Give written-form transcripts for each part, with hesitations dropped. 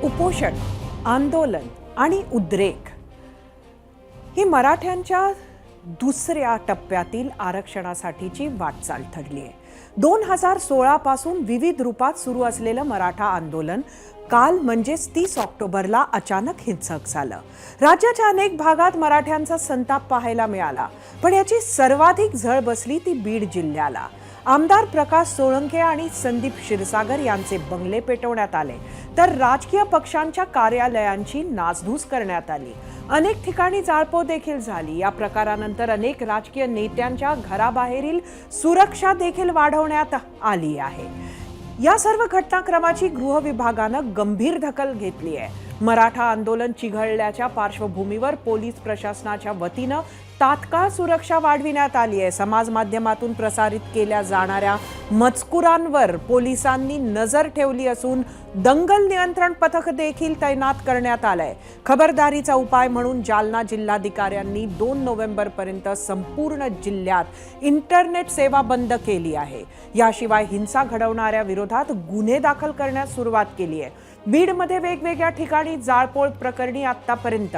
उपोषण, आंदोलन आणि उद्रेक ही मराठ्यांच्या दुसऱ्या टप्प्यातील आरक्षणासाठीची वाटचाल ठरली आहे. 2016 पासून विविध रूपात सुरू असलेलं मराठा आंदोलन काल म्हणजेच 30 ऑक्टोबरला अचानक हिंसक झालं. राज्याच्या अनेक भागात मराठ्यांचा संताप पाहायला मिळाला, पण याची सर्वाधिक झळ बसली ती बीड जिल्ह्याला. आमदार प्रकाश सोळंके आणि संदीप क्षीरसागर यांचे बंगले पेटवण्यात आले, तर राजकीय पक्षांच्या कार्यालयांची नासधूस करण्यात आली. अनेक ठिकाणी जाळपोळ देखील झाली. या प्रकारानंतर अनेक राजकीय नेत्यांच्या घराबाहेरील सुरक्षा देखील वाढवण्यात आली आहे. या सर्व घटनाक्रमाची गृह विभागानं गंभीर दखल घेतली आहे. मराठा आंदोलन चिघळल्याच्या पार्श्वभूमीवर पोलीस प्रशासनाच्या वतीनं तात्काळ सुरक्षा वाढविण्यात आली आहे. समाज माध्यमातून प्रसारित केल्या जाणाऱ्या मजकुरांवर पोलिसांनी नजर ठेवली असून दंगल नियंत्रण पथक देखील तैनात करण्यात आलंय. खबरदारीचा उपाय म्हणून जालना जिल्हाधिकाऱ्यांनी 2 नोव्हेंबरपर्यंत संपूर्ण जिल्ह्यात इंटरनेट सेवा बंद केली आहे. याशिवाय हिंसा घडवणाऱ्या विरोधात गुन्हे दाखल करण्यास सुरुवात केली आहे. बीडमध्ये वेगवेगळ्या ठिकाणी जाळपोळ प्रकरणी आतापर्यंत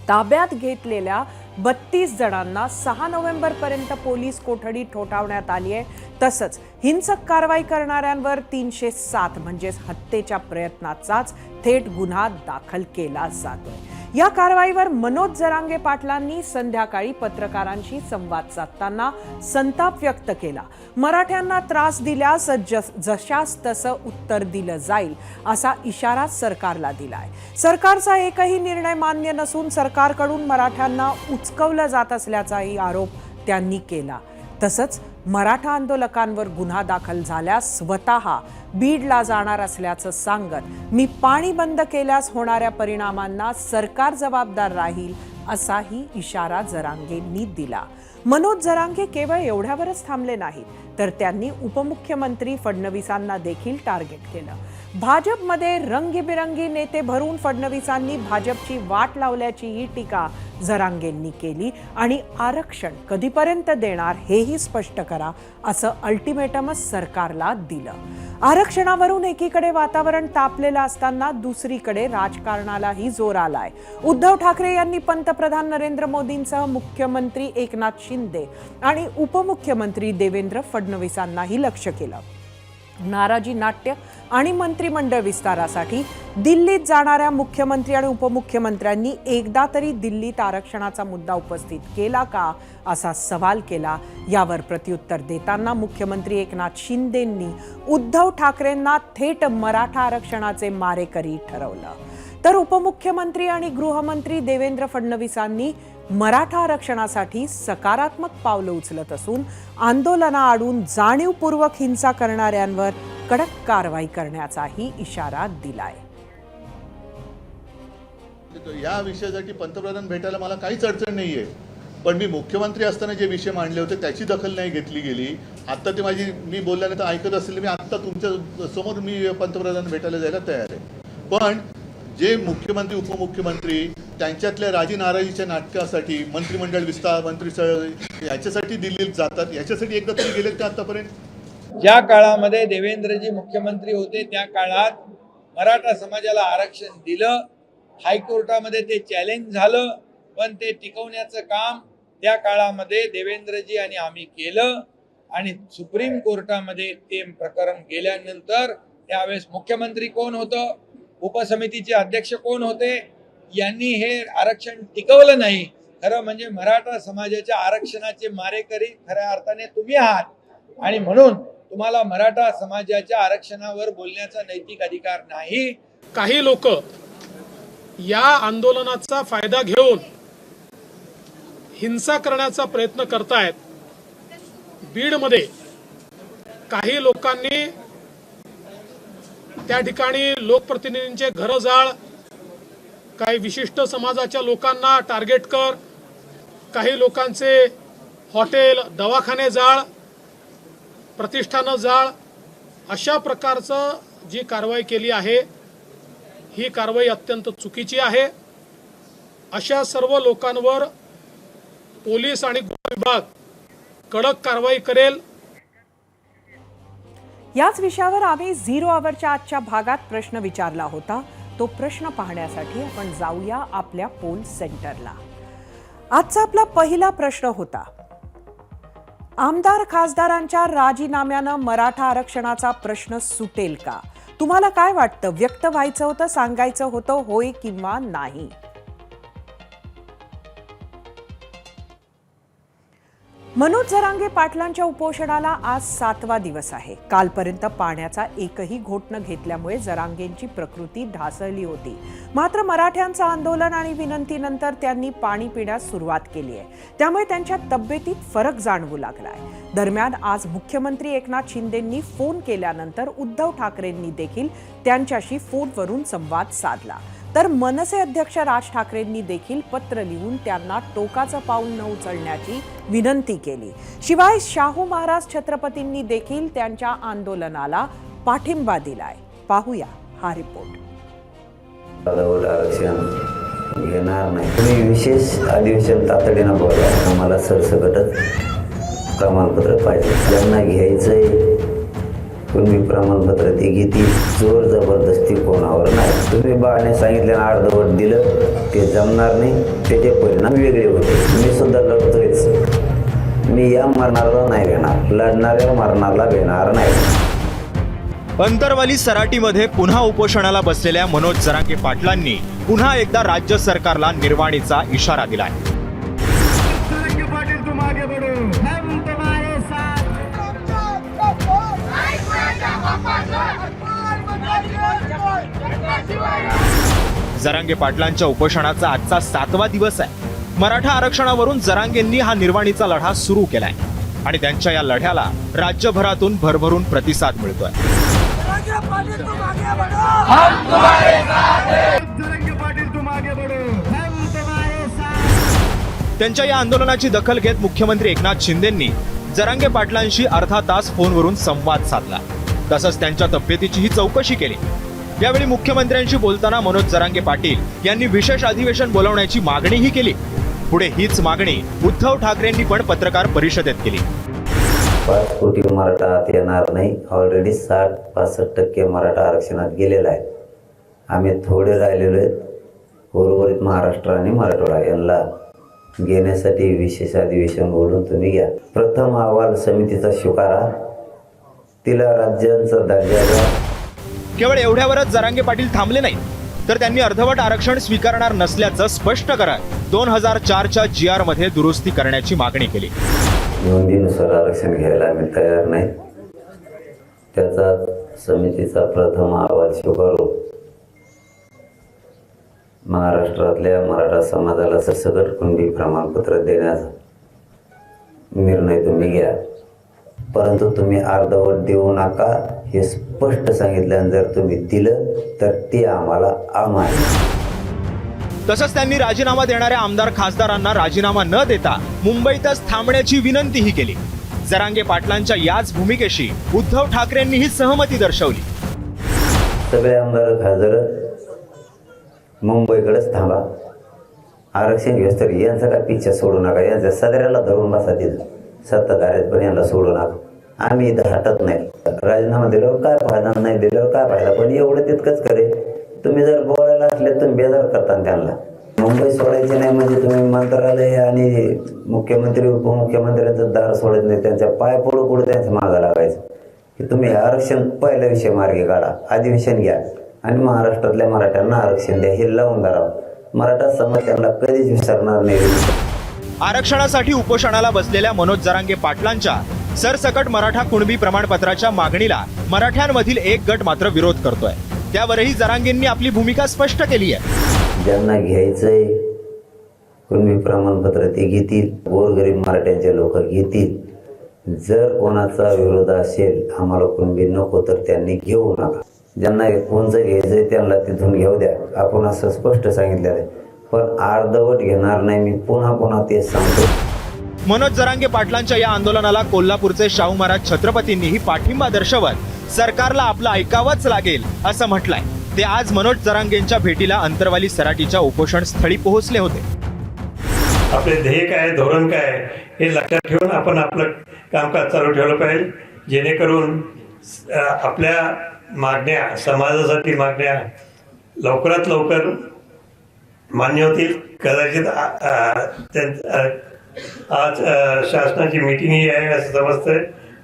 ताब्यात घेतलेल्या 32 जणांना 6 नोव्हेंबरपर्यंत पोलीस कोठडी ठोठावण्यात आली आहे. तसंच हिंसक कारवाई करणाऱ्यांवर 307 म्हणजेच हत्येच्या प्रयत्नाचाच थेट गुन्हा दाखल केला जातोय. या कारवाईवर मनोज जरांगे पाटलांनी संध्याकाळी पत्रकारांशी संवाद साधताना संताप व्यक्त केला. मराठ्यांना त्रास दिल्यास जशास तसं उत्तर दिलं जाईल असा इशारा सरकारला दिलाय. सरकारचा एकही निर्णय मान्य नसून सरकारकडून मराठ्यांना उचकवलं जात असल्याचाही आरोप त्यांनी केला. तसंच मराठा आंदोलकांवर गुन्हा दाखल झाल्यास स्वतः बीडला जाणार असल्याचं सांगत मी पाणी बंद केल्यास होणाऱ्या परिणामांना सरकार जबाबदार राहील असाही इशारा जरांगेंनी दिला. मनोज जरांगे केवळ एवढ्यावरच थांबले नाहीत, तर त्यांनी उपमुख्यमंत्री फडणवीसांना देखील टार्गेट केलं. भाजपमध्ये रंगीबिरंगी नेते भरून फडणवीसांनी भाजपची वाट लावल्याचीही टीका जरांगेंनी केली आणि आरक्षण कधीपर्यंत देणार हेही स्पष्ट करा असं अल्टिमेटमच सरकारला दिलं. आरक्षणावरून एकीकडे वातावरण तापलेलं असताना दुसरीकडे राजकारणालाही जोर आलाय. उद्धव ठाकरे यांनी पंतप्रधान नरेंद्र मोदींसह मुख्यमंत्री एकनाथ शिंदे आणि उपमुख्यमंत्री देवेंद्र फडणवीसांनाही लक्ष्य केलं. नाराजी नाट्य आणि मंत्रिमंडळ विस्तारासाठी दिल्लीत जाणाऱ्या मुख्यमंत्री आणि उपमुख्यमंत्र्यांनी एकदा तरी दिल्लीत आरक्षणाचा मुद्दा उपस्थित केला का असा सवाल केला. यावर प्रत्युत्तर देताना मुख्यमंत्री एकनाथ शिंदेंनी उद्धव ठाकरेंना थेट मराठा आरक्षणाचे मारेकरी ठरवलं, तर उपमुख्यमंत्री आणि गृहमंत्री देवेंद्र फडणवीसांनी मराठा आरक्षणासाठी सकारात्मक पावलं उचलत असून आंदोलनाआडून जाणीवपूर्वक हिंसा करणाऱ्यांवर कडक कारवाई करण्याचाही इशारा दिलाय. या विषयासाठी पंतप्रधान भेटायला मला काहीच अडचण नाहीये, पण मी मुख्यमंत्री असताना जे विषय मांडले होते त्याची दखल नाही घेतली गेली. आता ते मी बोलल्यानंतर ऐकत असेल, मी आता तुमच्या समोर मी पंतप्रधान भेटायला जायला तयार आहे. पण जे मुख्यमंत्री उपमुख्यमंत्री त्यांच्यातल्या राजी नाराजीच्या नाटकासाठी मंत्रिमंडळ विस्तार याच्यासाठी दिल्लीत जातात, याच्यासाठी एकदा तरी गेलेत का आतापर्यंत? ज्या काळामध्ये देवेंद्रजी मुख्यमंत्री होते त्या काळात मराठा समाजाला आरक्षण दिलं. हायकोर्टामध्ये ते चॅलेंज झालं, पण ते टिकवण्याचं काम त्या काळामध्ये देवेंद्रजी आणि आम्ही केलं आणि सुप्रीम कोर्टामध्ये ते प्रकरण गेल्यानंतर त्यावेळेस मुख्यमंत्री कोण होतं, उपसमितीचे अध्यक्ष कोण होते, यांनी हे आरक्षण टिकवलं नाही. खरं म्हणजे मराठा समाजाच्या आरक्षणाचे मारेकरी खऱ्या अर्थाने तुम्ही आहात आणि म्हणून तुम्हाला मराठा समाजाच्या आरक्षणावर बोलण्याचा नैतिक अधिकार नाही. काही लोक या आंदोलनाचा फायदा घेऊन हिंसा करण्याचा प्रयत्न करतायत. बीडमध्ये काही लोकांनी त्या ठिकाणी लोकप्रतिनिधींचे घर जाळ, काही विशिष्ट समाजाच्या लोकांना टार्गेट कर, काही लोकांचे हॉटेल दवाखाने जाळ, प्रतिष्ठानं जाळ, अशा प्रकारचं जी कारवाई केली आहे ही कारवाई अत्यंत चुकीची आहे. अशा सर्व लोकांवर पोलीस आणि गृह विभाग कडक कारवाई करेल. याच विषयावर आम्ही 0 आवरच्या आजच्या भागात प्रश्न विचारला होता. तो प्रश्न पाहण्यासाठी आपण जाऊया आपल्या पोल सेंटरला. आजचा आपला पहिला प्रश्न होता, आमदार खासदारांच्या राजीनाम्यानं मराठा आरक्षणाचा प्रश्न सुटेल का? तुम्हाला काय वाटतं? व्यक्त व्हायचं होतं, सांगायचं होतं, होय किंवा नाही? मनोज जरांगे पाटलांच्या उपोषणाला आज 7वा दिवस आहे. कालपर्यंत पाण्याचा एकही घोट न घेतल्यामुळे जरांगेंची प्रकृती ढासळली होती. मात्र मराठ्यांचं आंदोलन आणि विनंतीनंतर त्यांनी पाणी पिण्यास सुरुवात केली आहे. त्यामुळे त्यांच्या तब्येतीत फरक जाणवू लागलाय. दरम्यान आज मुख्यमंत्री एकनाथ शिंदेंनी फोन केल्यानंतर उद्धव ठाकरेंनी देखील त्यांच्याशी फोनवरून संवाद साधला. तर मनसे अध्यक्ष राज ठाकरेंनी देखील पत्र लिहून त्यांना टोकाचं पाऊल न उचलण्याची विनंती केली. शिवाय शाहू महाराज छत्रपतींनी देखील त्यांच्या आंदोलनाला पाठिंबा दिलाय. पाहूया हा रिपोर्ट. आरक्षण घेणार नाही. तुम्ही विशेष अधिवेशन तातडीनं बोला. आम्हाला सरसकटच प्रमाणपत्र पाहिजे. ज्यांना घ्यायचंय तुम्ही प्रमाणपत्र ते घेतील. जोर जबरदस्ती कोणावर नाही. तुम्ही बाळाने सांगितलं अर्धवट दिलं ते जमणार नाही. त्याचे परिणाम वेगळे होते. मी सुद्धा लढतोयच. मी या मरणाला नाही घेणार, लढणाऱ्या मरणाला घेणार नाही. अंतरवाली सराटीमध्ये पुन्हा उपोषणाला बसलेल्या मनोज जरांगे पाटलांनी पुन्हा एकदा राज्य सरकारला निर्वाणीचा इशारा दिलाय. जरांगे पाटलांच्या उपोषणाचा आजचा 7वा दिवस आहे. मराठा आरक्षणावरून जरांगेंनी हा निर्वाणीचा लढा सुरू केलाय आणि त्यांच्या या लढ्याला राज्यभरातून भरभरून प्रतिसाद मिळतोय. त्यांच्या या आंदोलनाची दखल घेत मुख्यमंत्री एकनाथ शिंदेंनी जरांगे पाटलांशी अर्धा तास फोनवरून संवाद साधला. तसंच त्यांच्या तब्येतीचीही चौकशी केली. यावेळी मुख्यमंत्र्यांशी बोलताना मनोज जरांगे पाटील यांनी विशेष अधिवेशन बोलवण्याची मागणीही केली. पुढे हीच मागणी उद्धव ठाकरेंनी पण पत्रकार परिषदेत केली. 5 कोटी मराठा आत येणार नाही. ऑलरेडी 60-65% मराठा आरक्षणात गेलेला आहे. आम्ही थोडे राहिलेलो आहेत. उर्वरित महाराष्ट्र आणि मराठवाडा यांना घेण्यासाठी विशेष अधिवेशन बोलून तुम्ही घ्या. प्रथम अहवाल समितीचा स्वीकारा. तिला राज्यांचा दर्जा द्या. केवळ एवढ्यावरच जरांगे पाटील थांबले नाही, तर त्यांनी अर्धवट आरक्षण स्वीकारणार नसल्याचं स्पष्ट करत 2004च्या GR मध्ये दुरुस्ती करण्याची मागणी केली. नोंदीनुसार आरक्षण घ्यायला आम्ही तयार नाही. त्याचा समितीचा प्रथम अहवाल स्वीकारू. महाराष्ट्रातल्या मराठा समाजाला सरसकट कुणबी प्रमाणपत्र देण्याचा निर्णय तुम्ही घ्या. परंतु तुम्ही अर्धवट देऊ नका हे स्पष्ट सांगितल्यानं जर तुम्ही दिलं तर ते आम्हाला अमान्य. तसंच त्यांनी राजीनामा देणाऱ्या आमदार खासदारांना राजीनामा न देता मुंबईतच थांबण्याची विनंतीही केली. जरांगे पाटलांच्या याच भूमिकेशी उद्धव ठाकरेंनीही सहमती दर्शवली. सगळे आमदार खासदार मुंबईकडेच थांबा. आरक्षण घेऊस तर यांचा काय पिच्छा सोडू नका. यांच्या सदऱ्याला धरून बसा. तिथं सत्ताधाऱ्यात पण यांना सोडू नका. आम्ही इथं हटत नाही. राजीनामा दिल्यावर काय फायदा, नाही दिल्यावर काय फायदा. पण एवढं तितकंच करे. तुम्ही जर बोलायला असले तुम्ही बेजार करता त्यांना. मुंबई सोडायची नाही म्हणजे तुम्ही मंत्रालय आणि मुख्यमंत्री उपमुख्यमंत्र्यांचं दार सोडत नाही. त्यांच्या पाय पुढं पुढे त्यांच्या मागं लागायचं की तुम्ही आरक्षण पहिला विषय मार्गी काढा. अधिवेशन घ्या आणि महाराष्ट्रातल्या मराठ्यांना आरक्षण द्या. हे लावून धरावं. मराठा समाज त्यांना कधीच विसरणार नाही. आरक्षणासाठी उपोषणाला बसलेल्या मनोज जरांगे पाटलांच्या सरसकट मराठा कुणबी प्रमाणपत्राच्या मागणीला मराठ्यांमधील एक गट मात्र विरोध करतोय. त्यावरही जरांगेंनी आपली भूमिका स्पष्ट केली आहे. ज्यांना घ्यायचंय कुणबी प्रमाणपत्र ते घेतील. गोरगरीब मराठ्यांचे लोक घेतील. जर कोणाचा विरोध असेल आम्हाला कुणबी नको तर त्यांनी घेऊ नका. ज्यांना कोणचं घ्यायचंय त्यांना तिथून घेऊ द्या. आपण असं स्पष्ट सांगितलेलं आहे. पण अर्धवट घेणार नाही. मी पुन्हा तेच सांगतो. मनोज जरांगे पाटलांच्या या आंदोलनाला कोल्हापूरचे शाहू महाराज छत्रपतींनीही पाठिंबा दर्शवत सरकारला आपलं ऐकावंच लागेल असं म्हटलंय. ते आज मनोज जरांगेंच्या भेटीला अंतरवाली सराटीच्या उपोषण स्थळी पोहोचले होते. आपले ध्येय काय, धोरण काय हे लक्षात ठेवून आपण आपलं कामकाज चालू ठेवलं पाहिजे. जेणेकरून आपल्या मागण्या, समाजासाठी मागण्या लवकरात लवकर मान्य होतील. कदाचित आज शासनाची मीटिंगही आहे असं समजतंय.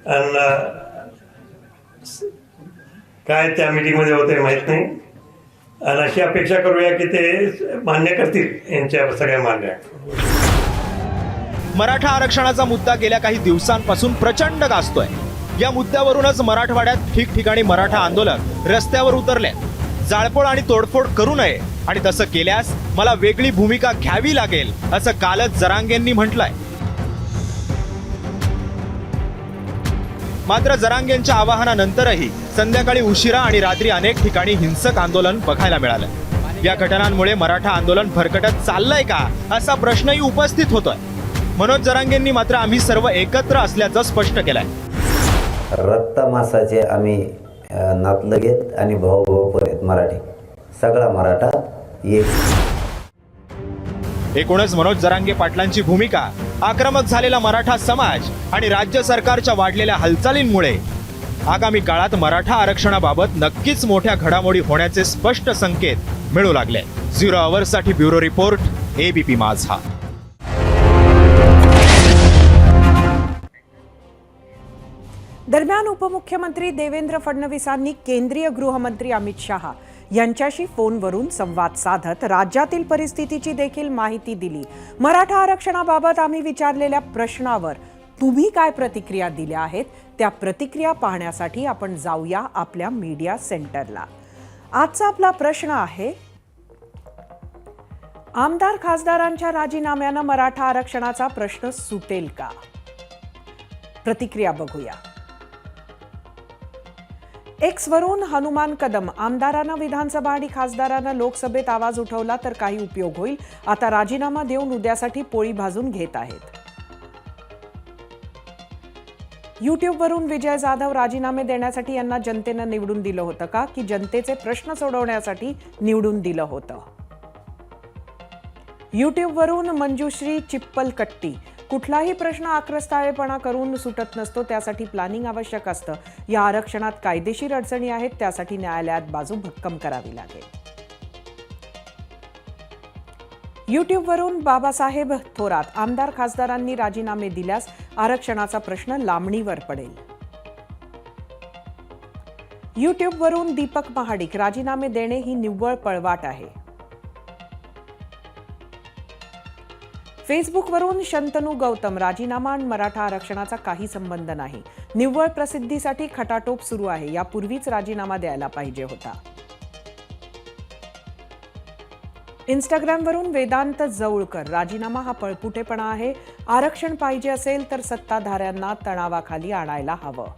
आणि काय त्या मीटिंगमध्ये होते माहीत नाही. आणि अशी अपेक्षा करूया की ते मान्य करतील यांच्या सगळ्या मागण्या. मराठा आरक्षणाचा मुद्दा गेल्या काही दिवसांपासून प्रचंड गाजतोय. या मुद्द्यावरूनच मराठवाड्यात ठिकठिकाणी मराठा आंदोलक रस्त्यावर उतरले. जाळपोळ आणि तोडफोड करू नये आणि तसं केल्यास मला वेगळी भूमिका घ्यावी लागेल असं कालच जरांगेंनी म्हटलंय. मात्र जरांगेंच्या आवाहनानंतरही संध्याकाळी उशिरा आणि रात्री अनेक ठिकाणी हिंसक आंदोलन बघायला मिळालं. या घटनांमुळे मराठा आंदोलन भरकटत चाललंय का असा प्रश्नही उपस्थित होतोय. मनोज जरांगेंनी मात्र आम्ही सर्व एकत्र असल्याचं स्पष्ट केलंय. रक्तमासाचे आम्ही नातलगेत आणि भाऊ भाऊ पण आहेत. मराठी सगळा मराठा एक. एकूणच मनोज जरांगे पाटलांची भूमिका, आक्रमक झालेला मराठा समाज आणि राज्य सरकारच्या वाढलेल्या हालचालींमुळे आगामी काळात मराठा आरक्षणाबाबत नक्कीच मोठ्या घडामोडी होण्याचे स्पष्ट संकेत मिळू लागले. 0 आवर्ससाठी ब्युरो रिपोर्ट, ABP माझा. दरम्यान उपमुख्यमंत्री देवेंद्र फडणवीसांनी केंद्रीय गृहमंत्री अमित शहा यांच्याशी फोनवरून संवाद साधत राज्यातील परिस्थितीची देखील माहिती दिली. मराठा आरक्षणाबाबत आम्ही विचारलेल्या प्रश्नावर तुम्ही काय प्रतिक्रिया दिल्या आहेत त्या प्रतिक्रिया पाहण्यासाठी आपण जाऊया आपल्या मीडिया सेंटरला. आजचा आपला प्रश्न आहे, आमदार खासदारांच्या राजीनाम्यानं मराठा आरक्षणाचा प्रश्न सुटेल का? प्रतिक्रिया बघूया. एक्सवरून हनुमान कदम, आमदारांना विधानसभा आणि खासदारांना लोकसभेत आवाज उठवला तर काही उपयोग होईल. आता राजीनामा देऊन उद्यासाठी पोळी भाजून घेत आहेत. युट्यूबवरून विजय जाधव, राजीनामे देण्यासाठी यांना जनतेनं निवडून दिलं होतं का, की जनतेचे प्रश्न सोडवण्यासाठी निवडून दिलं होतं? युट्यूबवरून मंजुश्री चिप्पलकट्टी, कुठलाही प्रश्न आक्रस्ताळेपणा करून सुटत नसतो, त्यासाठी प्लॅनिंग आवश्यक असतं. या आरक्षणात कायदेशीर अडचणी आहेत, त्यासाठी न्यायालयात बाजू भक्कम करावी लागेल. युट्यूबवरून बाबासाहेब थोरात, आमदार खासदारांनी राजीनामे दिल्यास आरक्षणाचा प्रश्न लांबणीवर पडेल. युट्यूबवरून दीपक महाडिक, राजीनामे देणे ही निव्वळ पळवाट आहे. फेसबुकवरून शंतनू गौतम, राजीनामा आणि मराठा आरक्षणाचा काही संबंध नाही, निव्वळ प्रसिद्धीसाठी खटाटोप सुरू आहे, यापूर्वीच राजीनामा द्यायला पाहिजे होता. इंस्टाग्रामवरून वेदांत जवळकर, राजीनामा हा पळपुटेपणा आहे, आरक्षण पाहिजे असेल तर सत्ताधाऱ्यांना तणावाखाली आणायला हवं.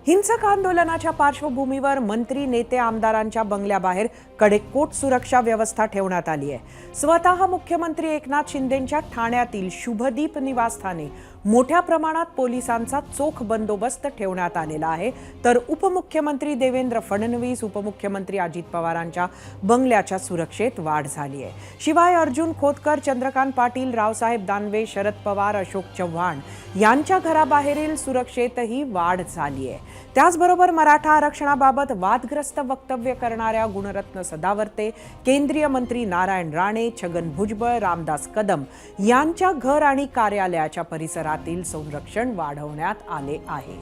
हिंसक आंदोलनाच्या पार्श्वभूमीवर मंत्री, नेते, आमदारांच्या बंगल्याबाहेर कडेकोट सुरक्षा व्यवस्था ठेवण्यात आली आहे. स्वतः मुख्यमंत्री एकनाथ शिंदेंच्या ठाण्यातील शुभदीप निवासस्थानी मोठ्या प्रमाणात पोलिसांचा चोख बंदोबस्त ठेवण्यात आलेला आहे. तर उपमुख्यमंत्री देवेंद्र फडणवीस, उपमुख्यमंत्री अजित पवारांच्या बंगल्याच्या सुरक्षेत वाढ झाली आहे. शिवाय अर्जुन खोतकर, चंद्रकांत पाटील, रावसाहेब दानवे, शरद पवार, अशोक चव्हाण यांच्या घराबाहेरील सुरक्षेतही वाढ झाली आहे. त्याचबरोबर मराठा आरक्षणाबाबत वादग्रस्त वक्तव्य करणाऱ्या गुणरत्न सदावर्ते, केंद्रीय मंत्री नारायण राणे, छगन भुजबळ, रामदास कदम यांच्या घर आणि कार्यालयाच्या परिसरातील संरक्षण वाढवण्यात आले आहे.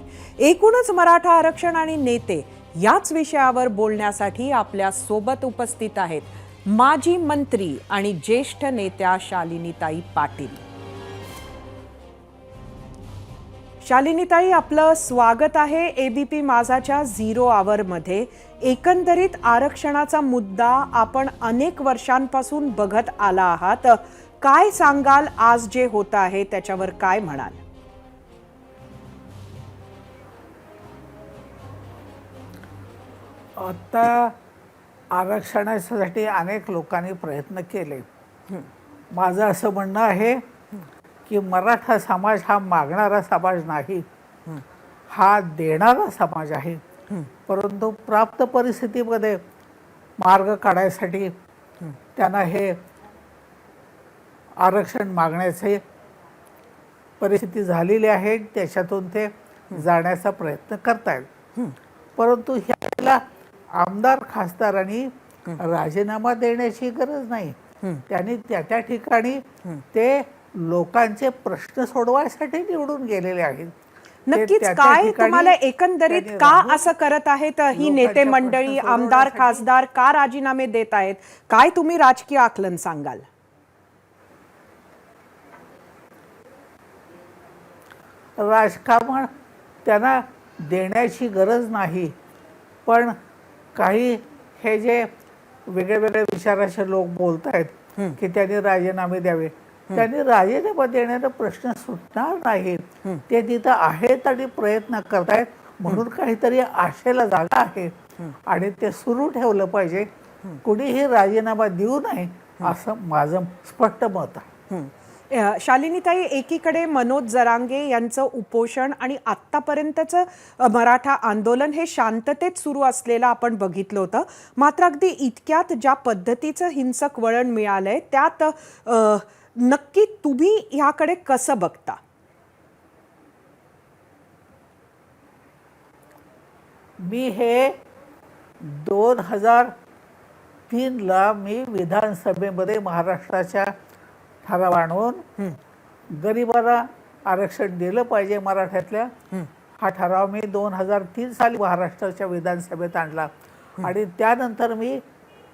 एकूणच मराठा आरक्षण आणि नेते याच विषयावर बोलण्यासाठी आपल्या सोबत उपस्थित आहेत माजी मंत्री आणि ज्येष्ठ नेत्या शालिनीताई पाटील. शालिनीताई, आपलं स्वागत आहे ABP माझाच्या 0 आवरमध्ये. एकंदरीत आरक्षणाचा मुद्दा आपण अनेक वर्षांपासून बघत आला आहात, काय सांगाल आज जे होत आहे त्याच्यावर, काय म्हणाल? आता आरक्षणासाठी अनेक लोकांनी प्रयत्न केले. माझं असं म्हणणं आहे की मराठा समाज हा मागणारा समाज नाही, हा देणारा समाज आहे. परंतु प्राप्त परिस्थितीमध्ये मार्ग काढायसाठी त्यांना हे आरक्षण मागण्याचे परिस्थिती झालेली आहे. त्याच्यातून ते जाण्याचा प्रयत्न करतायत. परंतु ह्याला आमदार खासदारांनी राजीनामा देण्याची गरज नाही. त्यांनी त्या ठिकाणी ते लोकांचे प्रश्न सोडवायसाठी निवडून गेलेले आहेत. ते नक्कीच त्या काय ठिकाणी तुम्हाला एकंदरीत त्यांनी का राहून असं करत आहेत ही लोकांच्या नेते मंडळी, प्रश्न आमदार सोडवण्यासाठी- खासदार का राजीनामे देत आहेत? काय तुम्ही राजकीय आकलन सांगाल? राजकारण त्यांना देण्याची गरज नाही, पण काही हे जे वेगळे वेगळे विचाराचे लोक बोलत आहेत की त्यांनी राजीनामे द्यावे, त्यांनी राजीनामा देण्याचा प्रश्न सुटणार नाही. ते तिथं आहेत आणि प्रयत्न करतायत म्हणून काहीतरी आशेला जागा आहे आणि ते सुरू ठेवलं पाहिजे. कुणीही राजीनामा देऊ नये असं माझं स्पष्ट मत आहे. शालिनीताई, एकीकडे मनोज जरांगे यांचं उपोषण आणि आत्तापर्यंतचं मराठा आंदोलन हे शांततेत सुरू असलेलं आपण बघितलं होतं. मात्र अगदी इतक्यात ज्या पद्धतीचं हिंसक वळण मिळालंय त्यात नक्की तुम्ही ह्याकडे कसं बघता? मी हे 2003ला मी विधानसभेमध्ये महाराष्ट्राच्या ठराव आणून गरिबांना आरक्षण दिलं पाहिजे मराठ्यातल्या, हा ठराव मी 2003 साली महाराष्ट्राच्या विधानसभेत आणला. आणि त्यानंतर मी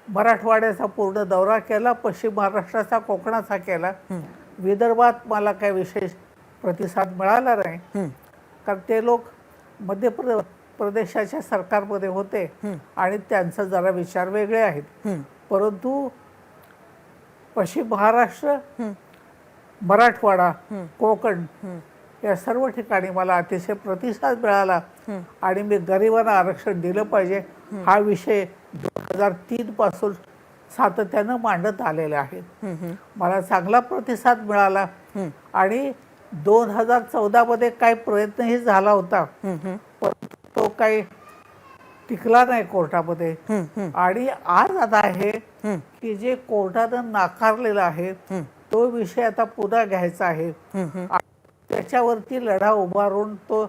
मराठवाड्याचा पूर्ण दौरा केला, पश्चिम महाराष्ट्राचा, कोकणाचा केला. विदर्भात मला काही विशेष प्रतिसाद मिळाला नाही, कारण ते लोक मध्य प्रदेशाच्या सरकारमध्ये होते आणि त्यांचा जरा विचार वेगळे आहेत. परंतु पश्चिम महाराष्ट्र, मराठवाडा, कोकण या सर्व ठिकाणी मला अतिशय प्रतिसाद मिळाला आणि मी गरिबांना आरक्षण दिलं पाहिजे हा विषय 2003 पासून सातत्यानं मांडत आलेला आहे. मला चांगला प्रतिसाद मिळाला आणि 2014 मध्ये काही प्रयत्नही झाला होता, पण तो काही टिकला नाही कोर्टामध्ये. आणि आज आता आहे की जे कोर्टानं नाकारलेला आहे तो विषय आता पुन्हा घ्यायचा आहे, त्याच्यावरती लढा उभारून तो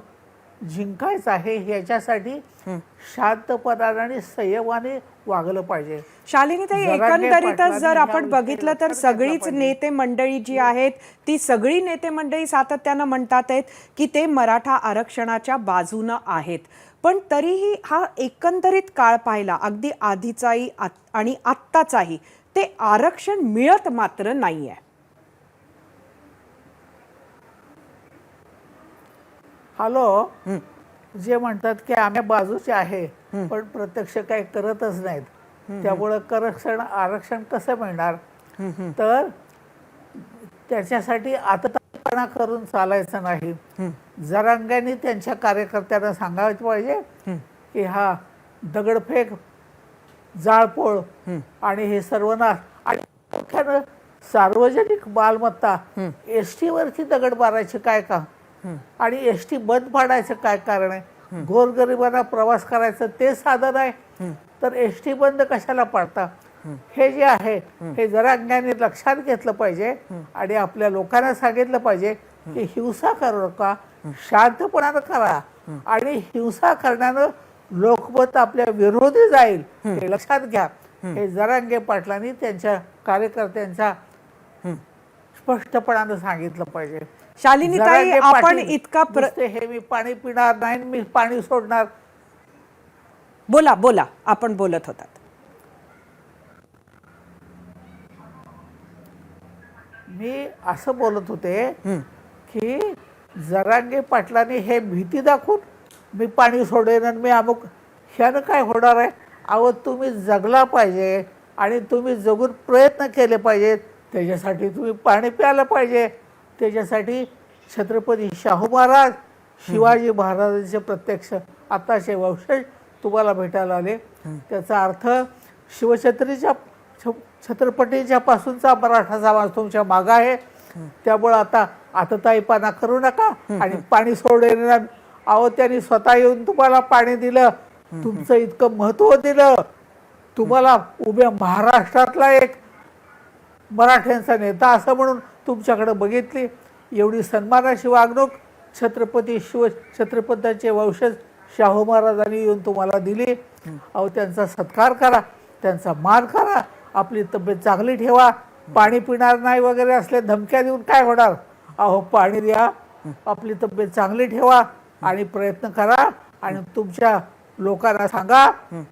जिंकायचा आहे. याच्यासाठी शांतपणाने आणि संयमाने वागलं पाहिजे. शालिनीताई, एकंदरीतच जर आपण बघितलं तर सगळीच नेते मंडळी जी आहेत ती सगळी नेते मंडळी सातत्यानं म्हणतात आहेत की ते मराठा आरक्षणाच्या बाजूनं आहेत. पण तरीही हा एकंदरीत काळ पाहिला, अगदी आधीचाही आणि आत्ताचाही, ते आरक्षण मिळत मात्र नाहीये. हॅलो, जे म्हणतात की आम्ही बाजूचे आहे पण प्रत्यक्ष काही करतच नाहीत, त्यामुळं आरक्षण कसं मिळणार? तर त्याच्यासाठी आतताईपणा करून चालायचं नाही. जरांग्यांनी त्यांच्या कार्यकर्त्यांना सांगायचं पाहिजे की हा दगडफेक, जाळपोळ आणि हे सर्वनाश आणि मुख्यानं सार्वजनिक मालमत्ता, एसटी वरती दगड मारायचे काय का आणि एसटी बंद पाडायचं काय कारण आहे? गोरगरिबांना प्रवास करायचं ते साधन आहे, तर एसटी बंद कशाला पाडता? हे जे आहे हे जरांग्यांनी लक्षात घेतलं पाहिजे आणि आपल्या लोकांना सांगितलं पाहिजे की हिंसा करू नका, शांतपणानं करा. आणि हिंसा करण्यानं लोकमत आपल्या विरोधी जाईल हे लक्षात घ्या. हे जरांगे पाटलांनी त्यांच्या कार्यकर्त्यांच्या स्पष्टपणानं सांगितलं पाहिजे. शालिनीताई, आपण इतका हे मी पाणी पिणार नाही, मी पाणी सोडणार. बोला बोला, आपण बोलत होतात. मी असं बोलत होते की जरांगे पाटलांनी हे भीती दाखवून मी पाणी सोडेन आणि मी अमुक, ह्यानं काय होणार आहे? अहो, तुम्ही जगला पाहिजे आणि तुम्ही जगून प्रयत्न केले पाहिजेत. त्याच्यासाठी तुम्ही पाणी प्यायला पाहिजे. त्याच्यासाठी छत्रपती शाहू महाराज, शिवाजी महाराजांचे प्रत्यक्ष आताचे वंशज तुम्हाला भेटायला आले. त्याचा अर्थ छत्रपतीच्या पासूनचा मराठा समाज तुमच्या मागं आहे. त्यामुळं आता आतताईपणा करू नका आणि पाणी सोडणार. अहो, त्यांनी स्वतः येऊन तुम्हाला पाणी दिलं, तुमचं इतकं महत्त्व दिलं, तुम्हाला उभ्या महाराष्ट्रातला एक मराठ्यांचा नेता असं म्हणून तुमच्याकडे बघितली. एवढी सन्मानाची वागणूक छत्रपतींचे वंशज शाहू महाराजांनी येऊन तुम्हाला दिली, अहो त्यांचा सत्कार करा, त्यांचा मान करा, आपली तब्येत चांगली ठेवा. पाणी पिणार नाही वगैरे असले धमक्या देऊन काय होणार? अहो पाणी द्या, आपली तब्येत चांगली ठेवा आणि प्रयत्न करा. आणि तुमच्या लोकांना सांगा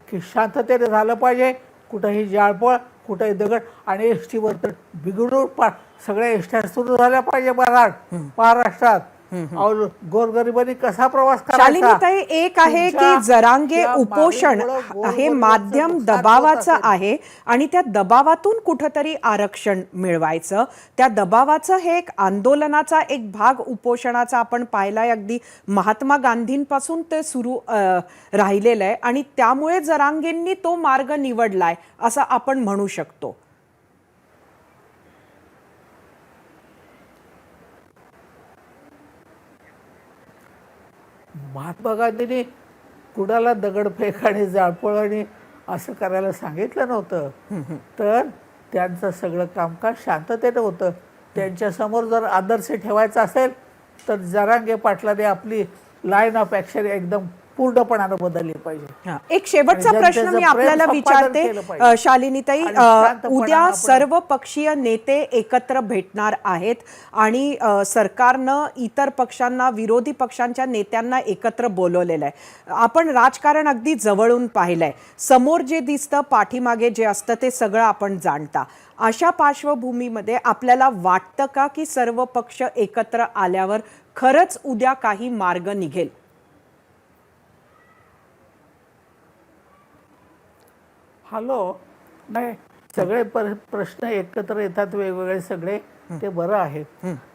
की शांततेने झालं पाहिजे, कुठंही जाळपोळ, कुठंही दगड. आणि एस टीवर तर बिघडून सगळ्या एसट्या सुरू झाल्या पाहिजे महाराष्ट्रात. अहो गोरगरिबांनी कसा प्रवास शालिनीताई, एक आहे की जरांगे उपोषण हे माध्यम दबावाचं आहे आणि त्या दबावातून कुठंतरी आरक्षण मिळवायचं, त्या दबावाचं हे एक आंदोलनाचा एक भाग उपोषणाचा आपण पाहिलाय. अगदी महात्मा गांधींपासून ते सुरू राहिलेलं आहे आणि त्यामुळे जरांगेंनी तो मार्ग निवडलाय असं आपण म्हणू शकतो. महात्मा गांधींनी कुणाला दगडफेक आणि जाळपोळ आणि असं करायला सांगितलं नव्हतं. तर त्यांचं सगळं कामकाज शांततेनं होतं. त्यांच्यासमोर जर आदर्श ठेवायचा असेल तर जरांगे पाटलाने आपली लाईन ऑफ ॲक्शन एकदम पूर्णपणानं बदलली पाहिजे. एक शेवटचा प्रश्न मी आपल्याला विचारते शालिनीताई, उद्या सर्व पक्षीय नेते एकत्र भेटणार आहेत आणि सरकारनं इतर पक्षांना, विरोधी पक्षांच्या नेत्यांना एकत्र बोलवलेलं आहे. आपण राजकारण अगदी जवळून पाहिलंय, समोर जे दिसतं पाठीमागे जे असतं ते सगळं आपण जाणता. अशा पार्श्वभूमीमध्ये आपल्याला वाटतं का की सर्व पक्ष एकत्र आल्यावर खरंच उद्या काही मार्ग निघेल? नाही, सगळे प्रश्न एकत्र येतात वेगवेगळे सगळे, ते बरं आहे.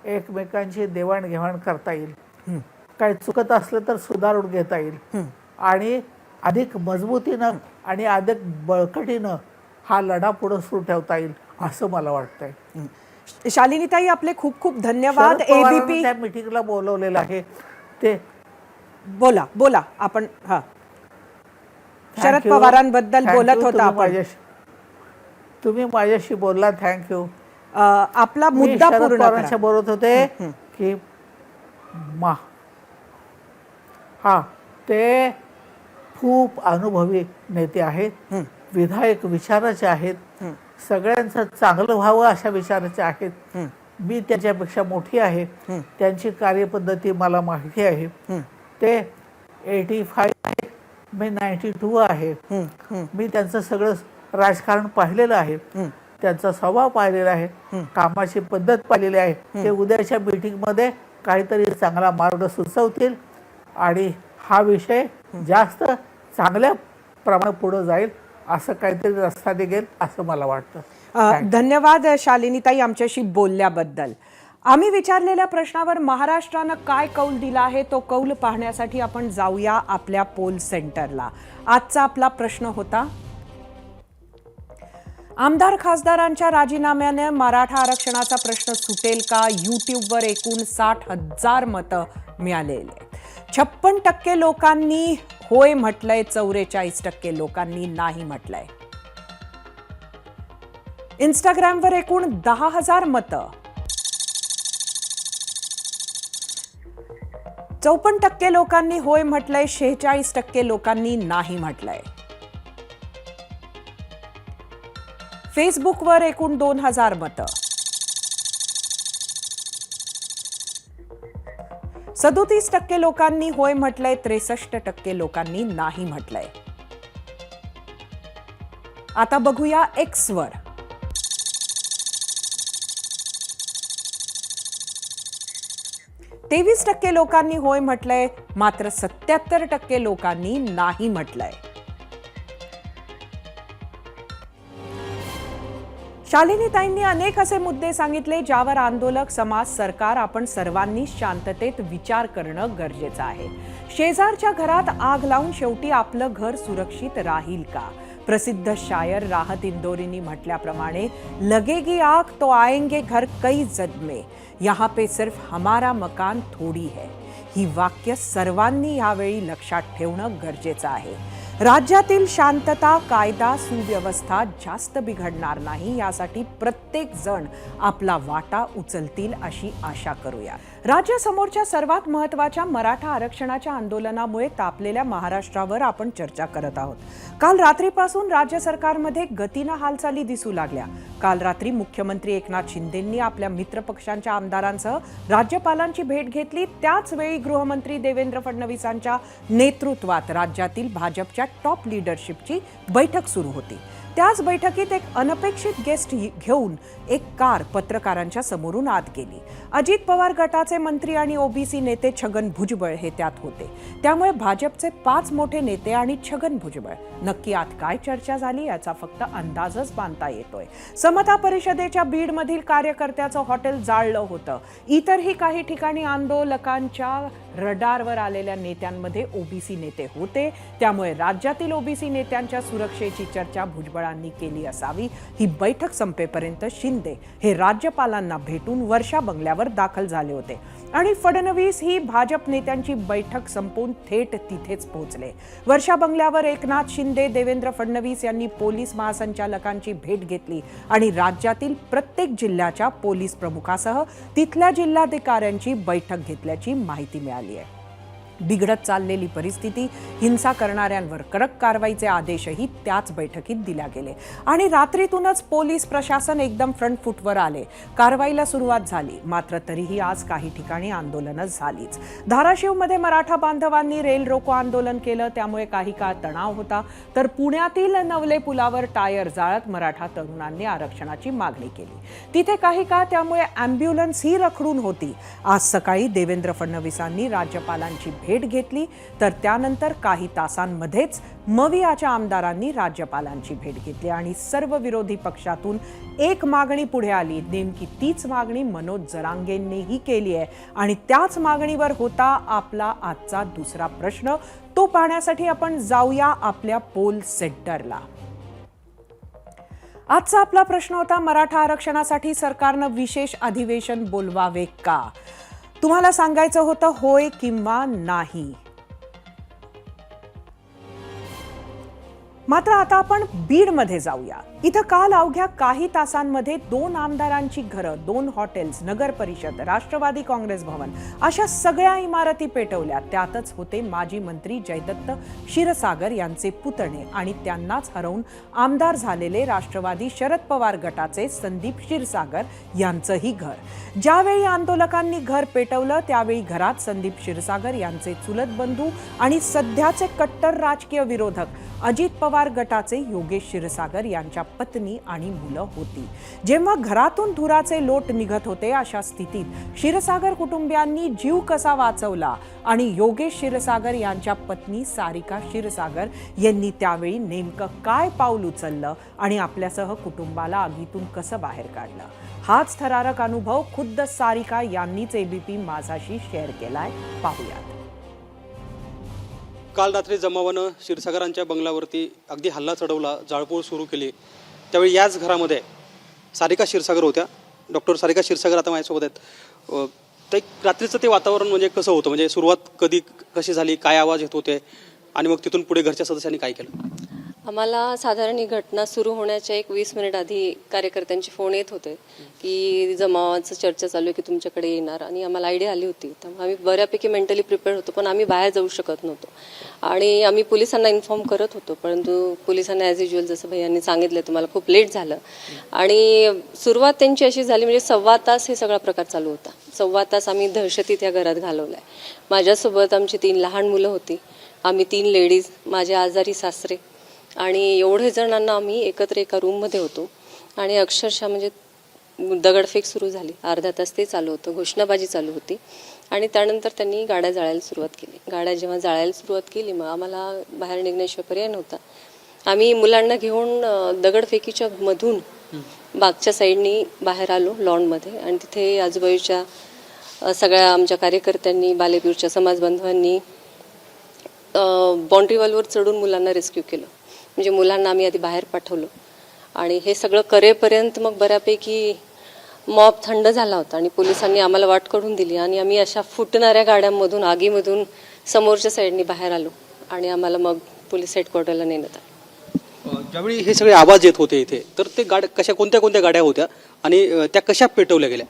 एकमेकांची देवाणघेवाण करता येईल, काही चुकत असलं तर सुधारून घेता येईल आणि अधिक मजबूतीनं आणि अधिक बळकटीनं हा लढा पुढे सुरू ठेवता येईल असं मला वाटतंय. शालिनीताई, आपले खूप खूप धन्यवाद. एबीपी त्या मीटिंगला बोलवलेलं आहे ते बोला आपण. शरद पवारांबद्दल बोलत होता आपण. तुम्ही माझ्याशी बोलला, थँक्यू. आपला मुद्दा पूर्ण करा. बोलत होते की ते खूप अनुभवी नेते आहेत, विधायक विचाराचे आहेत, सगळ्यांचं चांगलं व्हावं अशा विचाराचे आहेत. मी त्याच्यापेक्षा मोठी आहे, त्यांची कार्यपद्धती मला माहिती आहे. ते 85 आहे, मी 92 आहे. मी त्यांचं सगळं राजकारण पाहिलेलं आहे, त्यांचा स्वभाव पाहिलेला आहे, कामाची पद्धत पाहिलेली आहे. ते उद्याच्या मीटिंगमध्ये काहीतरी चांगला मार्ग सुचवतील आणि हा विषय जास्त चांगल्या प्रमाणात पुढे जाईल, असं काहीतरी रस्ता निघेल असं मला वाटतं. धन्यवाद शालिनीताई आमच्याशी बोलल्याबद्दल. आम्ही विचारलेल्या प्रश्नावर महाराष्ट्रानं काय कौल दिला आहे तो कौल पाहण्यासाठी आपण जाऊया आपल्या पोल सेंटरला. आजचा आपला प्रश्न होता, आमदार खासदारांच्या राजीनाम्याने मराठा आरक्षणाचा प्रश्न सुटेल का? यूट्यूबवर एकूण 60,000 मतं मिळालेले. 56% लोकांनी होय म्हटलंय, 44% लोकांनी नाही म्हटलंय. इंस्टाग्रामवर एकूण 10,000 मतं, 54% लोकांनी होय म्हटलंय, 46% लोकांनी नाही म्हटलंय. फेसबुकवर एकूण 2,000 मतं, 37% लोकांनी होय म्हटलंय, 63% लोकांनी नाही म्हटलंय. आता बघूया एक्सवर. तेवीस 23% लोकांनी होय म्हटलंय, मात्र 77% लोकांनी नाही म्हटलंय. शालिनीताईंनी अनेक असे मुद्दे सांगितले ज्यावर आंदोलक, समाज, सरकार आपण सर्वांनी शांततेत विचार करणं गरजेचं आहे. शेजारच्या घरात आग लावून शेवटी आपलं घर सुरक्षित राहील का? प्रसिद्ध शायर राहत इंदौरींनी म्हटल्याप्रमाणे, लगेगी आग तो आएंगे घर कई जद में, यहाँ पे सिर्फ हमारा मकान थोडी है. ही वाक्य सर्वांनी यावेळी लक्षात ठेवणं गरजेचं आहे. राज्यातील शांतता, कायदा, सुव्यवस्था जास्त बिघडणार नाही यासाठी प्रत्येक जण आपला वाटा उचलतील अशी आशा करूया. राज्यासमोरच्या सर्वात महत्त्वाच्या मराठा आरक्षणाच्या आंदोलनामुळे तापलेल्या महाराष्ट्रावर आपण चर्चा करत आहोत. काल रात्रीपासून राज्य सरकारमध्ये गतीनं हालचाली दिसू लागल्या. काल रात्री मुख्यमंत्री एकनाथ शिंदेंनी आपल्या मित्रपक्षांच्या आमदारांसह राज्यपालांची भेट घेतली. त्याच वेळी गृहमंत्री देवेंद्र फडणवीसांच्या नेतृत्वात राज्यातील भाजपच्या टॉप लीडरशिपची बैठक सुरू होती. त्याच बैठकीत एक अनपेक्षित गेस्ट घेऊन एक कार पत्रकारांच्या समोरून आत गेली. अजित पवार गटाचे मंत्री आणि ओबीसी नेते छगन भुजबळ हे त्यात होते. त्यामुळे भाजपचे 5 मोठे नेते आणि छगन भुजबळ. नक्की आत काय चर्चा झाली याचा फक्त अंदाजच बांधता येतोय. समता परिषदेच्या बीडमधील कार्यकर्त्याचं हॉटेल जाळलं होतं. इतरही काही ठिकाणी आंदोलकांच्या रडारवर आलेल्या नेत्यांमध्ये ओबीसी नेते होते. त्यामुळे राज्यातील ओबीसी नेत्यांच्या सुरक्षेची चर्चा भुजबळांनी केली असावी. ही बैठक संपेपर्यंत शिंदे हे राज्यपालांना भेटून वर्षा बंगल्यावर दाखल झाले होते आणि फडणवीस ही भाजप नेत्यांची बैठक संपवून थेट तिथेच पोहोचले. वर्षा बंगल्यावर एकनाथ शिंदे, देवेंद्र फडणवीस यांनी पोलीस महासंचालकांची भेट घेतली आणि राज्यातील प्रत्येक जिल्ह्याच्या पोलीस प्रमुखासह तिथल्या जिल्हाधिकाऱ्यांची बैठक घेतल्याची माहिती मिळाली आहे. बिघडत चाललेली परिस्थिती, हिंसा करणाऱ्यांवर कडक कारवाईचे आदेशही त्याच बैठकीत दिले गेले आणि रात्रीतूनच पोलीस प्रशासन एकदम फ्रंट फूटवर आले. कारवाईला सुरुवात झाली. मात्र तरीही आज काही ठिकाणी आंदोलनं झालीच. धाराशिवमध्ये मराठा बांधवांनी रेल रोको आंदोलन केलं. त्यामुळे काही काळ तणाव होता. तर पुण्यातील नवले पुलावर टायर जाळत मराठा तरुणांनी आरक्षणाची मागणी केली. तिथे काही काळ त्यामुळे अँब्युलन्स ही रखडून होती. आज सकाळी देवेंद्र फडणवीसांनी राज्यपालांची भेट घेतली. तर त्यानंतर काही तासांमध्येच मवियाच्या आमदारांनी राज्यपालांची भेट घेतली आणि सर्व विरोधी पक्षातून एक मागणी पुढे आली. नेमकी तीच मागणी मनोज जरांगेंनीही केली आहे आणि त्याच मागणीवर होता आपला आजचा दुसरा प्रश्न. तो पाहण्यासाठी आपण जाऊया आपल्या पोल सेंटरला. आजचा आपला प्रश्न होता, मराठा आरक्षणासाठी सरकारनं विशेष अधिवेशन बोलवावे का? तुम्हाला सांगायचं होतं होय किंवा नाही. मात्र आता आपण बीडमध्ये जाऊया. इथं काल अवघ्या काही तासांमध्ये 2 आमदारांची घरं, 2 हॉटेल्स, नगर परिषद, राष्ट्रवादी काँग्रेस भवन अशा सगळ्या इमारती पेटवल्या. त्यातच होते माजी मंत्री जयदत्त क्षीरसागर यांचे पुतणे आणि त्यांनाच हरवून आमदार झालेले राष्ट्रवादी शरद पवार गटाचे संदीप क्षीरसागर यांचंही घर. ज्यावेळी आंदोलकांनी घर पेटवलं त्यावेळी घरात संदीप क्षीरसागर यांचे चुलत बंधू आणि सध्याचे कट्टर राजकीय विरोधक अजित पवार गटाचे योगेश क्षीरसागर यांच्या पत्नी आणि मुलं होती. जेव्हा घरातून धुराचे लोट निघत होते अशा स्थितीत क्षीरसागर कुटुंबियांनी जीव कसा वाचवला आणि योगेश क्षीरसागर यांच्या पत्नी सारिका क्षीरसागर यांनी त्यावेळी नेमकं काय पाऊल उचललं आणि आपल्यासह कुटुंबाला आगीतून कसं बाहेर काढलं, हाच थरारक अनुभव खुद्द सारिका यांनीच एबीपी माझाशी शेअर केलाय. पाहूयात. काल रात्री जमावानं क्षीरसागरांच्या बंगल्यावरती अगदी हल्ला चढवला, जाळपोळ सुरू केली. त्यावेळी याच घरामध्ये सारिका क्षीरसागर होत्या. डॉक्टर सारिका क्षीरसागर आता माझ्यासोबत आहेत. ते रात्रीचं ते वातावरण म्हणजे कसं होतं, म्हणजे सुरुवात कशी झाली, काय आवाज येत होते आणि मग तिथून पुढे घरच्या सदस्यांनी काय केलं? आम्हाला साधारण ही घटना सुरू होण्याच्या एक 20 मिनिट आधी कार्यकर्त्यांचे फोन येत होते की जमावाचं चर्चा चालू आहे की तुमच्याकडे येणार, आणि आम्हाला आयडिया आली होती. त्यामुळे आम्ही बऱ्यापैकी मेंटली प्रिपेअर होतो, पण आम्ही बाहेर जाऊ शकत नव्हतो आणि आम्ही पोलिसांना इन्फॉर्म करत होतो. परंतु पोलिसांना ॲज युज्युअल जसं भैयांनी सांगितलं तुम्हाला खूप लेट झालं आणि सुरुवात त्यांची अशी झाली म्हणजे 1.25 तास हे सगळा प्रकार चालू होता. 1.25 तास आम्ही दहशतीत या घरात घालवलाय. माझ्यासोबत आमची 3 लहान मुलं होती, आम्ही 3 लेडीज, माझे आजारी सासरे आणि एवढे जणांना आम्ही एकत्र एका रूममध्ये होतो आणि अक्षरशः म्हणजे दगडफेक सुरू झाली. अर्धा तास ते चालू होतं, घोषणाबाजी चालू होती आणि त्यानंतर त्यांनी गाड्या जाळायला सुरुवात केली. गाड्या जेव्हा जाळायला सुरुवात केली मग आम्हाला बाहेर निघण्याशिवाय पर्याय नव्हता. आम्ही मुलांना घेऊन दगडफेकीच्या मधून बागच्या साईडनी बाहेर आलो लॉनमध्ये आणि तिथे आजूबाजूच्या सगळ्या आमच्या कार्यकर्त्यांनी, बालेपूरच्या समाज बांधवांनी बाउंड्री वॉलवर चढून मुलांना रेस्क्यू केलं. म्हणजे मुलांना आम्ही आधी बाहेर पाठवलं आणि हे सगळं करेपर्यंत मग बऱ्यापैकी मॉब थंड झाला होता आणि पोलिसांनी आम्हाला वाट काढून दिली आणि आम्ही अशा फुटणाऱ्या गाड्यांमधून, आगीमधून समोरच्या साईडनी बाहेर आलो आणि आम्हाला मग पोलीस हेडक्वार्टरला नेण्यात आलं. ज्यावेळी हे सगळे आवाज येत होते इथे, तर ते कोणत्या कोणत्या गाड्या होत्या आणि त्या कशा पेटवल्या गेल्या?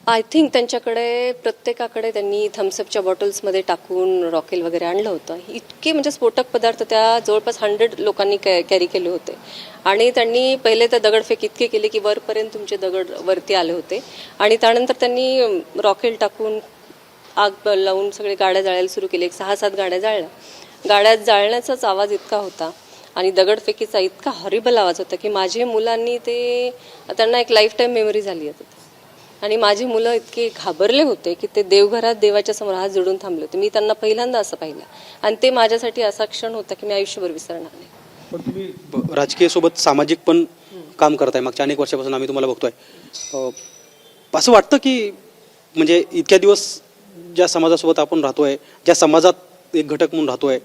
आय थिंक त्यांच्याकडे प्रत्येकाकडे त्यांनी थम्सअपच्या बॉटल्समध्ये टाकून रॉकेल वगैरे आणलं होतं. इतके म्हणजे स्फोटक पदार्थ त्या जवळपास 100 लोकांनी कॅरी केले होते आणि त्यांनी पहिले तर दगडफेक इतके केले की वरपर्यंत तुमचे दगड वरती आले होते आणि त्यानंतर त्यांनी रॉकेल टाकून आग लावून सगळे गाड्या जाळायला सुरू केले. 6-7 गाड्या जाळल्या. गाड्या जाळण्याचाच आवाज इतका होता आणि दगडफेकीचा इतका हॉरिबल आवाज होता की माझ्या मुलांनी त्यांना एक लाईफ टाईम मेमरी झाली होती आणि माझी मुलं इतके घाबरले होते की ते देवघरात देवाच्या समोर हात जोडून थांबले होते. मी त्यांना पहिल्यांदा असं पाहिलं आणि ते माझ्यासाठी असा क्षण होता की मी आयुष्यभर विसरणार नाही. पण तुम्ही राजकीय सोबत सामाजिक पण काम करताय, मागच्या अनेक वर्षापासून आम्ही तुम्हाला बघतोय. असं वाटतं की म्हणजे इतक्या दिवस ज्या समाजासोबत आपण राहतोय, ज्या समाजात एक घटक म्हणून राहतोय,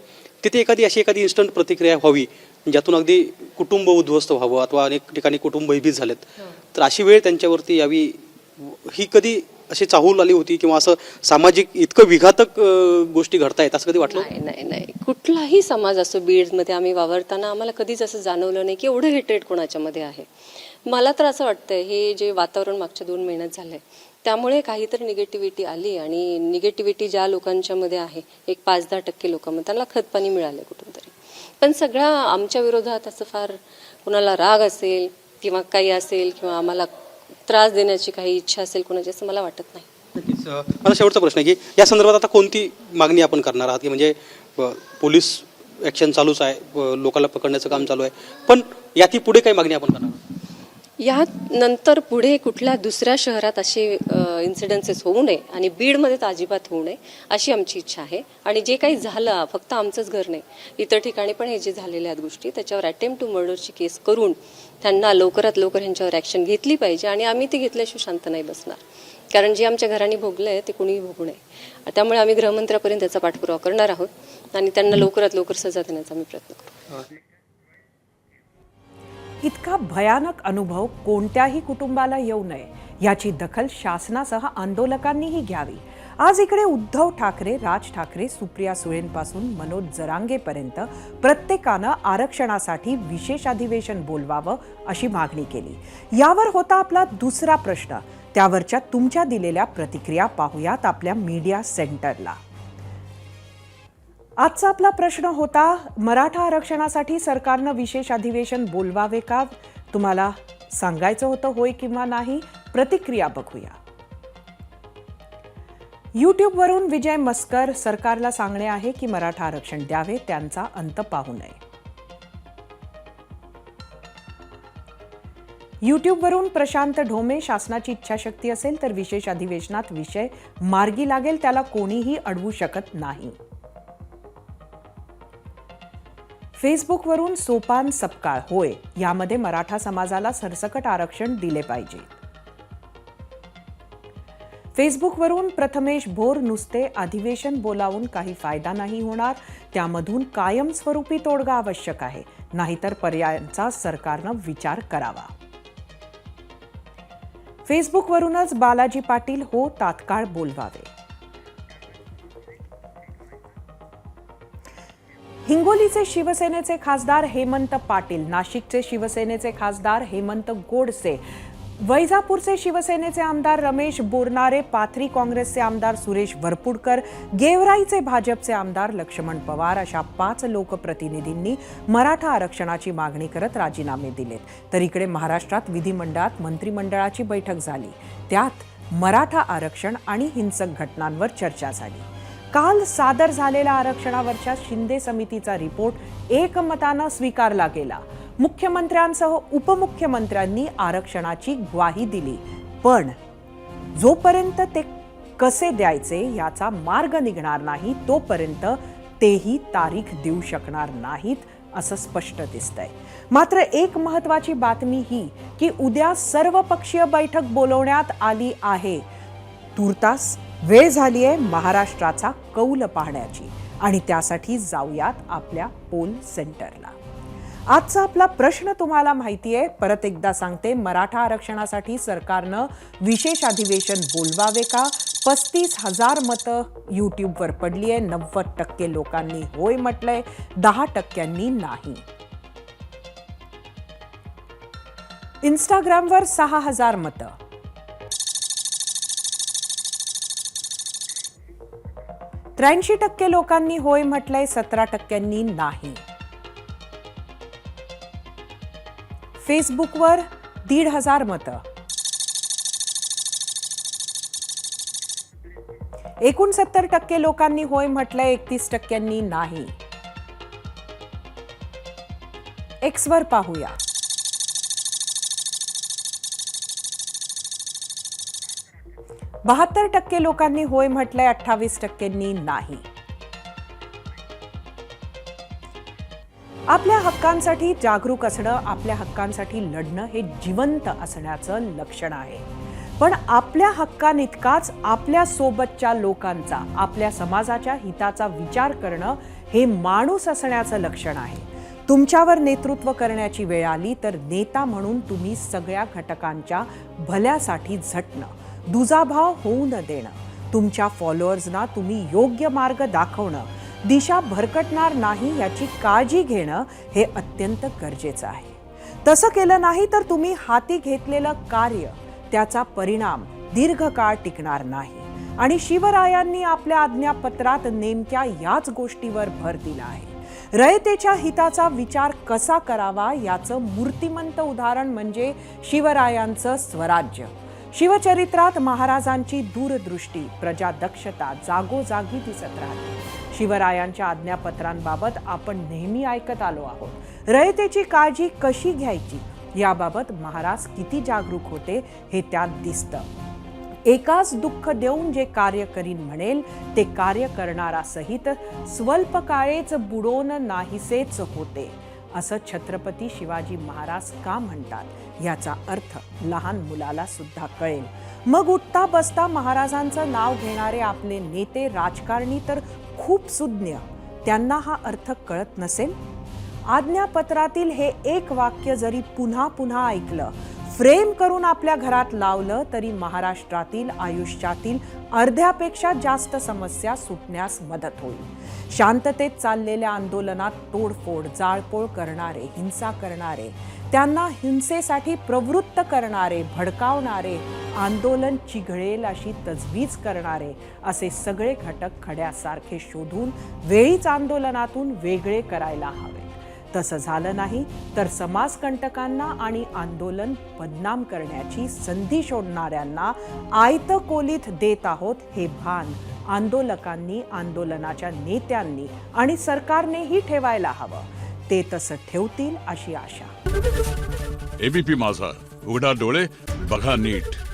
तिथे एखादी इन्स्टंट प्रतिक्रिया व्हावी ज्यातून अगदी कुटुंब उद्ध्वस्त व्हावं अथवा अनेक ठिकाणी कुटुंब भयभीत झालेत, तर अशी वेळ त्यांच्यावरती यावी, ही कधी अशी चाहूल आली होती किंवा असं सामाजिक इतकं विघातक गोष्टी घडतायत असं कधी वाटलं? नाही. कुठलाही समाज असो, बीडमध्ये आम्ही वावरताना आम्हाला कधीच असं जाणवलं नाही की एवढं हेटेड कोणाच्यामध्ये आहे. मला तर असं वाटतंय हे जे वातावरण मागच्या 2 महिन्यात झालंय त्यामुळे काहीतरी निगेटिव्हिटी आली आणि निगेटिव्हिटी ज्या लोकांच्यामध्ये आहे, एक 5-10% लोकांमध्ये त्यांना खतपाणी मिळालं कुठून तरी. पण सगळ्या आमच्या विरोधात असं फार कुणाला राग असेल किंवा काही असेल किंवा आम्हाला त्रास देण्याची काही इच्छा असेल कोणाची, असं मला वाटत नाही. नक्कीच. मला शेवटचा प्रश्न आहे की या संदर्भात आता कोणती मागणी आपण करणार आहात? की म्हणजे पोलीस ॲक्शन चालूच आहे, लोकांना पकडण्याचं काम चालू आहे, पण याची पुढे काही मागणी आपण करणार आहात? यात नंतर पुढे कुठल्या दुसऱ्या शहरात असे इन्सिडेन्सेस होऊ नये आणि बीडमध्ये तर अजिबात होऊ नये अशी आमची इच्छा आहे. आणि जे काही झालं, फक्त आमचंच घर नाही, इतर ठिकाणी पण हे जे झालेल्या आहेत गोष्टी, त्याच्यावर अटेम्प्ट टू मर्डरची केस करून त्यांना लवकरात लवकर ह्यांच्यावर ॲक्शन घेतली पाहिजे आणि आम्ही ती घेतल्याशिवाय शांत नाही बसणार. कारण जे आमच्या घरांनी भोगलं आहे ते कुणीही भोगू नये. त्यामुळे आम्ही गृहमंत्र्यापर्यंत त्याचा पाठपुरावा करणार आहोत आणि त्यांना लवकरात लवकर सजा देण्याचा आम्ही प्रयत्न करू. इतका भयानक अनुभव कोणत्याही कुटुंबाला येऊ नये याची दखल शासनासह आंदोलकांनीही घ्यावी. आज इकडे उद्धव ठाकरे, राज ठाकरे, सुप्रिया सुळेंपासून मनोज जरांगेपर्यंत प्रत्येकानं आरक्षणासाठी विशेष अधिवेशन बोलवावं अशी मागणी केली. यावर होता आपला दुसरा प्रश्न. त्यावरच्या तुमच्या दिलेल्या प्रतिक्रिया पाहूयात आपल्या मीडिया सेंटरला. आजचा आपला प्रश्न होता, मराठा आरक्षणासाठी सरकारनं विशेष अधिवेशन बोलवावे का? तुम्हाला सांगायचं होतं होय किंवा नाही? प्रतिक्रिया बघूया. यूट्यूबवरून विजय मस्कर, सरकारला सांगणे आहे की मराठा आरक्षण द्यावे, त्यांचा अंत पाहू नये. यूट्यूबवरून प्रशांत ढोमे, शासनाची इच्छाशक्ती असेल तर विशेष अधिवेशनात विषय मार्गी लागेल, त्याला कोणीही अडवू शकत नाही. फेसबुकवरून सोपान सपकाळ, होय, यामध्ये मराठा समाजाला सरसकट आरक्षण दिले पाहिजे. फेसबुकवरून प्रथमेश भोर, नुसते अधिवेशन बोलावून काही फायदा नाही होणार, त्यामधून कायमस्वरूपी तोडगा आवश्यक आहे, नाहीतर पर्यायांचा सरकारनं विचार करावा. फेसबुकवरूनच बालाजी पाटील, हो, तात्काळ बोलवावे. हिंगोलीचे शिवसेनेचे खासदार हेमंत पाटील, नाशिकचे शिवसेनेचे खासदार हेमंत गोडसे, वैजापूरचे शिवसेनेचे आमदार रमेश बोरनारे, पाथरी काँग्रेसचे आमदार सुरेश वरपुडकर, गेवराईचे भाजपचे आमदार लक्ष्मण पवार अशा 5 लोकप्रतिनिधींनी मराठा आरक्षणाची मागणी करत राजीनामे दिलेत. तर इकडे महाराष्ट्रात विधिमंडळात मंत्रिमंडळाची बैठक झाली. त्यात मराठा आरक्षण आणि हिंसक घटनांवर चर्चा झाली. काल सादर झालेल्या आरक्षणावरच्या शिंदे समितीचा रिपोर्ट एकमतानं स्वीकारला गेला. मुख्यमंत्र्यांसह उपमुख्यमंत्र्यांनी आरक्षणाची ग्वाही दिली, पण जोपर्यंत ते कसे द्यायचे याचा मार्ग निघणार नाही तोपर्यंत तेही तारीख देऊ शकणार नाहीत असं स्पष्ट दिसतंय. मात्र एक महत्त्वाची बातमी ही की उद्या सर्वपक्षीय बैठक बोलवण्यात आली आहे. तूर्तास वेळ झाली आहे महाराष्ट्राचा कौल पाहण्याची आणि त्यासाठी जाऊयात आपल्या पोल सेंटरला. आजचा आपला प्रश्न तुम्हाला माहिती आहे, परत एकदा सांगते, मराठा आरक्षणासाठी सरकारनं विशेष अधिवेशन बोलवावे का? 35,000 मतं यूट्यूबवर पडली आहे. 90% लोकांनी होय म्हटलंय, 10% नाही. इंस्टाग्रामवर 6,000 मतं. ,83% लोकांनी होय म्हटलंय, 17% नाही. फेसबुकवर 1,500 मतं. 69% लोकांनी होय म्हटलंय, 31% नाही. एक्सवर पाहूया. ,72% लोकांनी होय म्हटलंय, 28% नाही. आपल्या हक्कांसाठी जागरूक असणं, आपल्या हक्कांसाठी लढणं हे जिवंत असण्याचं लक्षण आहे. पण आपल्या हक्कांइतकाच आपल्या सोबतच्या लोकांचा, आपल्या समाजाच्या हिताचा विचार करणं हे माणूस असण्याचं लक्षण आहे. तुमच्यावर नेतृत्व करण्याची वेळ आली तर नेता म्हणून तुम्ही सगळ्या घटकांच्या भल्यासाठी झटणं, दुजाभाव होऊ न देणं, तुमच्या फॉलोअर्सना तुम्ही योग्य मार्ग दाखवणं, दिशा भरकटणार नाही याची काळजी घेणं हे अत्यंत गरजेचं आहे. तसं केलं नाही तर तुम्ही हाती घेतलेलं कार्य, त्याचा परिणाम दीर्घकाळ टिकणार नाही. आणि शिवरायांनी आपल्या आज्ञापत्रात नेमक्या याच गोष्टीवर भर दिला आहे. रयतेच्या हिताचा विचार कसा करावा याचं मूर्तिमंत उदाहरण म्हणजे शिवरायांचं स्वराज्य. शिवचरित्रात महाराजांची दूरदृष्टी, प्रजादक्षता जागोजागी दिसत राहते. शिवरायांच्या आज्ञापत्रांबाबत आपण नेहमी ऐकत आलो आहोत. रयतेची काळजी कशी घ्यायची याबाबत महाराज किती जागरूक होते हे त्यात दिसतं. एकाच दुःख देऊन जे कार्य करीन म्हणेल ते कार्य करणारा सहित स्वल्प काळेच बुडोन नाहीसेच होते, असं छत्रपती शिवाजी महाराज का म्हणतात याचा अर्थ लहान मुलाला सुद्धा कळेल. मग उठता बसता महाराजांचं नाव घेणारे आपले नेते, राजकारणी तर खूप सुज्ञ, त्यांना हा अर्थ कळत नसेल. आज्ञापत्रातील हे एक वाक्य जरी पुन्हा पुन्हा ऐकलं, फ्रेम करून आपल्या घरात लावलं तरी महाराष्ट्रातील आयुष्यातील अर्ध्यापेक्षा जास्त समस्या सुटण्यास मदत होईल. शांततेत चाललेल्या आंदोलनात तोडफोड, जाळपोळ करणारे, हिंसा करणारे, त्यांना हिंसेसाठी प्रवृत्त करणारे, भडकावणारे, आंदोलन चिघळेल अशी तजवीज करणारे असे सगळे घटक खड्यासारखे शोधून वेळीच आंदोलनातून वेगळे करायला हवे. तसं झालं नाही तर समाजकंटकांना आणि आंदोलन बदनाम करण्याची संधी शोधणाऱ्यांना आयतं कोलीत देत आहोत हे भान आंदोलकांनी, आंदोलनाच्या नेत्यांनी आणि सरकारनेही ठेवायला हवं. ते तसं ठेवतील अशी आशा. एबीपी माझा, उघडा डोळे बघा नीट.